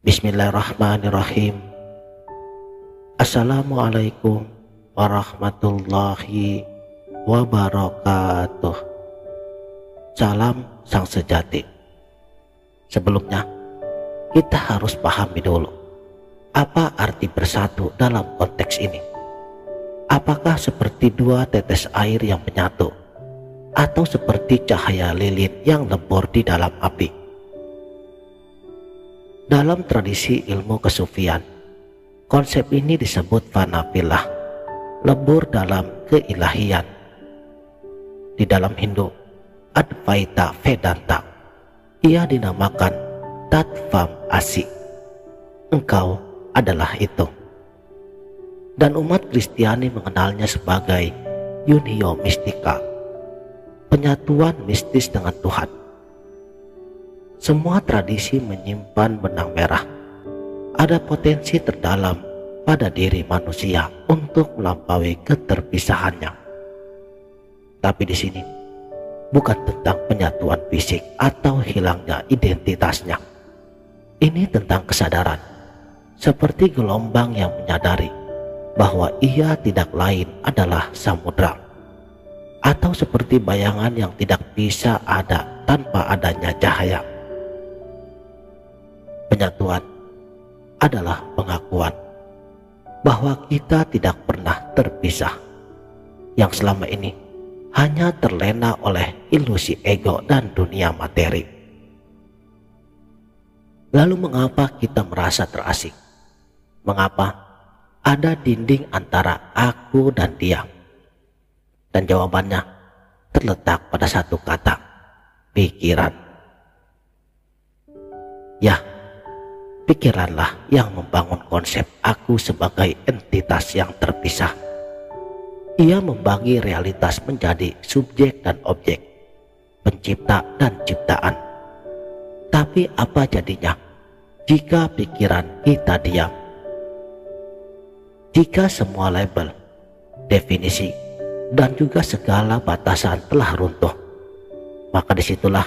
Bismillahirrahmanirrahim. Assalamualaikum warahmatullahi wabarakatuh. Salam sang sejati. Sebelumnya, kita harus pahami dulu apa arti bersatu dalam konteks ini. Apakah seperti dua tetes air yang menyatu, atau seperti cahaya lilin yang lebur di dalam api? Dalam tradisi ilmu kesufian, konsep ini disebut fanafillah, lebur dalam keilahian. Di dalam Hindu, Advaita Vedanta, ia dinamakan Tattvam Asi. Engkau adalah itu. Dan umat Kristiani mengenalnya sebagai Unio Mystica, penyatuan mistis dengan Tuhan. Semua tradisi menyimpan benang merah. Ada potensi terdalam pada diri manusia untuk melampaui keterpisahannya. Tapi di sini bukan tentang penyatuan fisik atau hilangnya identitasnya. Ini tentang kesadaran, seperti gelombang yang menyadari bahwa ia tidak lain adalah samudra, atau seperti bayangan yang tidak bisa ada tanpa adanya cahaya. Penyatuan adalah pengakuan bahwa kita tidak pernah terpisah, yang selama ini hanya terlena oleh ilusi ego dan dunia materi. Lalu mengapa kita merasa terasing? Mengapa ada dinding antara aku dan dia? Dan jawabannya terletak pada satu kata: pikiran. Ya, pikiranlah yang membangun konsep aku sebagai entitas yang terpisah. Ia membagi realitas menjadi subjek dan objek, pencipta dan ciptaan. Tapi apa jadinya jika pikiran kita diam? Jika semua label, definisi, dan juga segala batasan telah runtuh, maka disitulah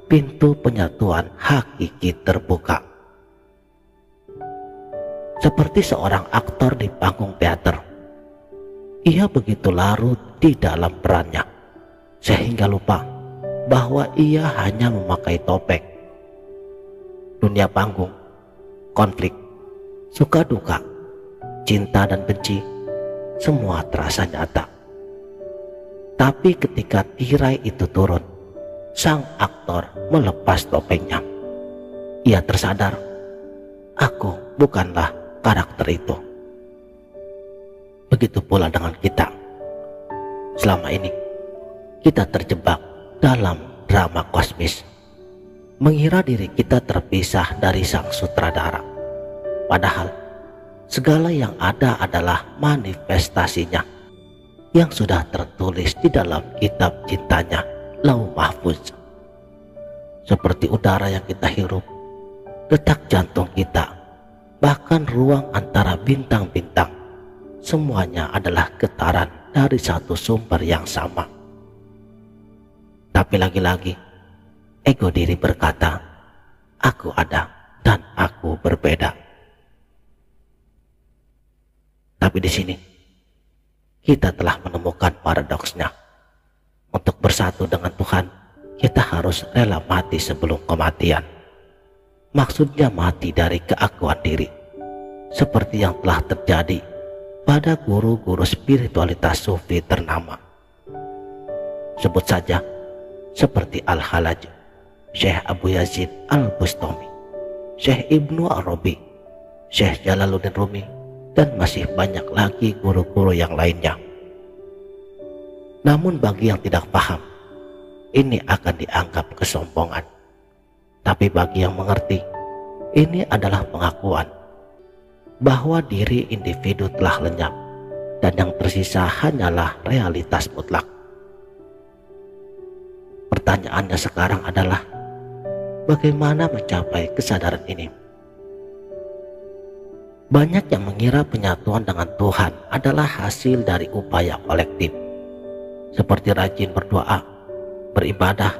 pintu penyatuan hakiki terbuka. Seperti seorang aktor di panggung teater, ia begitu larut di dalam perannya sehingga lupa bahwa ia hanya memakai topeng. Dunia panggung, konflik, suka duka, cinta dan benci, semua terasa nyata. Tapi ketika tirai itu turun, sang aktor melepas topengnya. Ia tersadar, aku bukanlah karakter itu. Begitu pula dengan kita. Selama ini kita terjebak dalam drama kosmis, mengira diri kita terpisah dari sang sutradara. Padahal segala yang ada adalah manifestasinya yang sudah tertulis di dalam kitab cintanya, Lauh Mahfuz. Seperti udara yang kita hirup, detak jantung kita, bahkan ruang antara bintang-bintang, semuanya adalah getaran dari satu sumber yang sama. Tapi lagi-lagi ego diri berkata, aku ada dan aku berbeda. Tapi di sini kita telah menemukan paradoksnya. Untuk bersatu dengan Tuhan, kita harus rela mati sebelum kematian. Maksudnya mati dari keakuan diri, seperti yang telah terjadi pada guru-guru spiritualitas sufi ternama. Sebut saja seperti Al-Halaj, Syekh Abu Yazid Al-Bustami, Syekh Ibnu Arabi, Syekh Jalaluddin Rumi, dan masih banyak lagi guru-guru yang lainnya. Namun bagi yang tidak paham, ini akan dianggap kesombongan. Tapi bagi yang mengerti, ini adalah pengakuan bahwa diri individu telah lenyap dan yang tersisa hanyalah realitas mutlak. Pertanyaannya sekarang adalah, bagaimana mencapai kesadaran ini? Banyak yang mengira penyatuan dengan Tuhan adalah hasil dari upaya kolektif, seperti rajin berdoa, beribadah,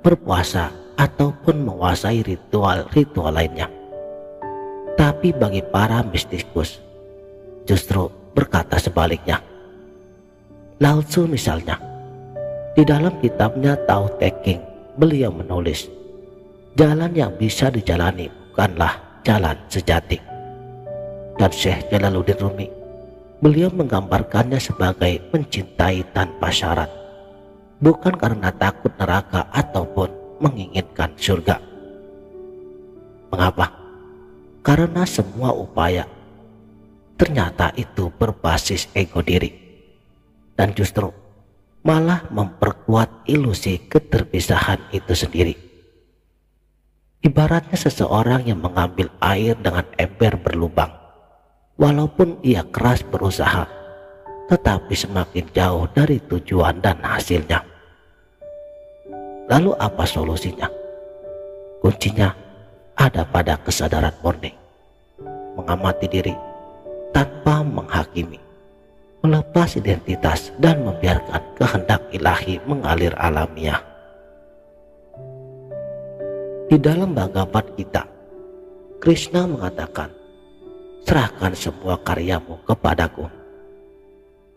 berpuasa, ataupun menguasai ritual-ritual lainnya. Tapi bagi para mistikus justru berkata sebaliknya. Lao Tzu misalnya, di dalam kitabnya Tao Te Ching, beliau menulis, jalan yang bisa dijalani bukanlah jalan sejati. Dan Syekh Jalaluddin Rumi, beliau menggambarkannya sebagai mencintai tanpa syarat, bukan karena takut neraka ataupun menginginkan surga. Mengapa? Karena semua upaya ternyata itu berbasis ego diri, dan justru malah memperkuat ilusi keterpisahan itu sendiri. Ibaratnya seseorang yang mengambil air dengan ember berlubang, walaupun ia keras berusaha, tetapi semakin jauh dari tujuan dan hasilnya. Lalu apa solusinya? Kuncinya ada pada kesadaran murni, mengamati diri tanpa menghakimi, melepas identitas dan membiarkan kehendak ilahi mengalir alamiah. Di dalam Bhagavad Gita, Krishna mengatakan, serahkan semua karyamu kepadaku.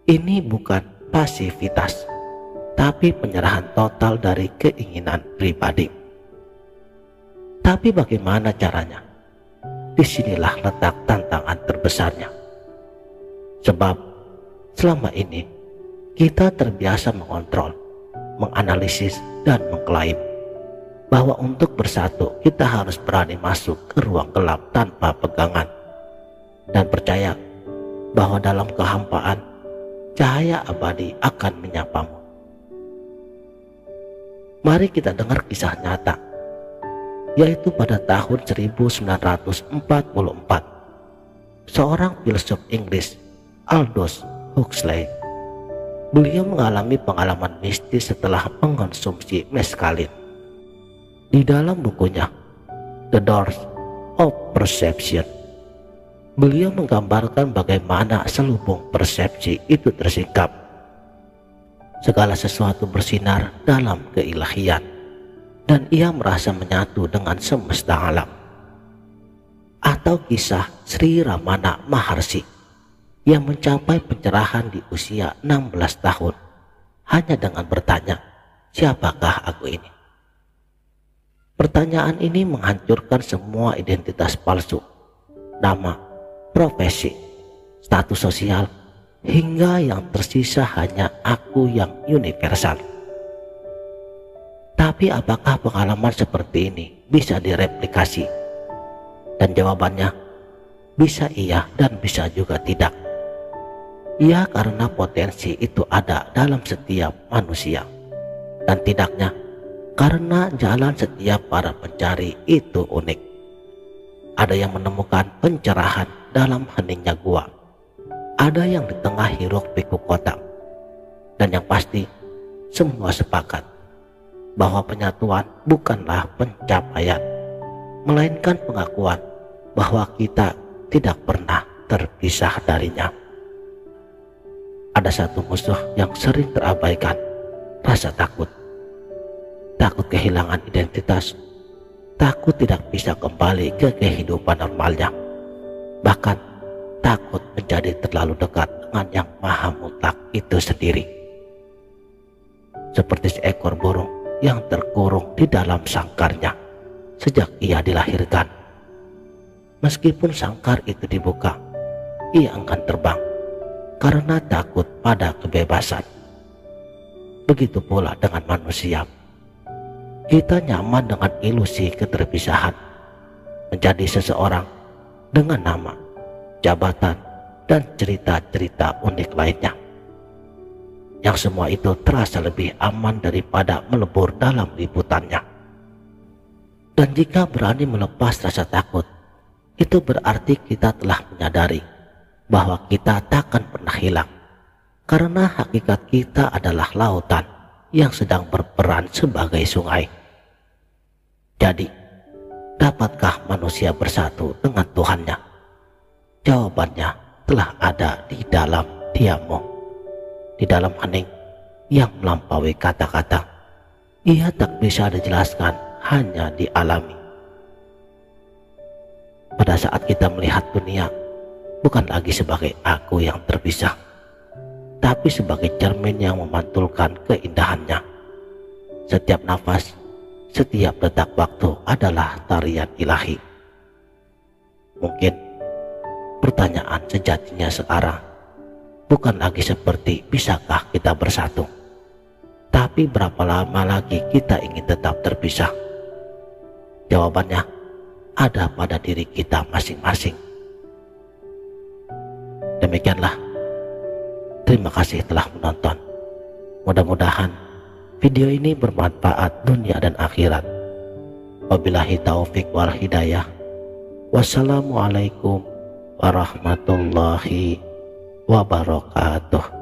Ini bukan pasivitas, tapi penyerahan total dari keinginan pribadi. Tapi bagaimana caranya? Disinilah letak tantangan terbesarnya. Sebab selama ini kita terbiasa mengontrol, menganalisis, dan mengklaim bahwa untuk bersatu kita harus berani masuk ke ruang gelap tanpa pegangan, dan percaya bahwa dalam kehampaan cahaya abadi akan menyapamu. Mari kita dengar kisah nyata, yaitu pada tahun 1944, seorang filsuf Inggris, Aldous Huxley, beliau mengalami pengalaman mistis setelah mengkonsumsi meskalin. Di dalam bukunya The Doors of Perception, beliau menggambarkan bagaimana selubung persepsi itu tersingkap. Segala sesuatu bersinar dalam keilahian, dan ia merasa menyatu dengan semesta alam. Atau kisah Sri Ramana Maharshi yang mencapai pencerahan di usia 16 tahun hanya dengan bertanya, siapakah aku ini? Pertanyaan ini menghancurkan semua identitas palsu, nama, profesi, status sosial, hingga yang tersisa hanya aku yang universal. Tapi apakah pengalaman seperti ini bisa direplikasi? Dan jawabannya, bisa iya dan bisa juga tidak. Iya, karena potensi itu ada dalam setiap manusia, dan tidaknya karena jalan setiap para pencari itu unik. Ada yang menemukan pencerahan dalam heningnya gua, ada yang di tengah hiruk pikuk kota, dan yang pasti semua sepakat bahwa penyatuan bukanlah pencapaian, melainkan pengakuan bahwa kita tidak pernah terpisah darinya. Ada satu musuh yang sering terabaikan, rasa takut. Takut kehilangan identitas, takut tidak bisa kembali ke kehidupan normalnya, bahkan takut menjadi terlalu dekat dengan yang maha mutlak itu sendiri. Seperti seekor burung yang terkurung di dalam sangkarnya sejak ia dilahirkan. Meskipun sangkar itu dibuka, ia enggan terbang karena takut pada kebebasan. Begitu pula dengan manusia. Kita nyaman dengan ilusi keterpisahan, menjadi seseorang dengan nama, jabatan, dan cerita-cerita unik lainnya. Yang semua itu terasa lebih aman daripada melebur dalam liputannya. Dan jika berani melepas rasa takut, itu berarti kita telah menyadari bahwa kita takkan pernah hilang, karena hakikat kita adalah lautan yang sedang berperan sebagai sungai. Jadi, dapatkah manusia bersatu dengan Tuhannya? Jawabannya telah ada di dalam diammu, di dalam hening yang melampaui kata-kata. Ia tak bisa dijelaskan, hanya dialami. pada saat kita melihat dunia bukan lagi sebagai aku yang terpisah, tapi sebagai cermin yang memantulkan keindahannya. Setiap nafas, setiap detak waktu adalah tarian ilahi. Mungkin pertanyaan sejatinya sekarang bukan lagi seperti bisakah kita bersatu, tapi berapa lama lagi kita ingin tetap terpisah? Jawabannya ada pada diri kita masing-masing. Demikianlah. Terima kasih telah menonton. Mudah-mudahan video ini bermanfaat dunia dan akhirat. Wabillahi taufik wal hidayah. Wassalamualaikum warahmatullahi wabarakatuh.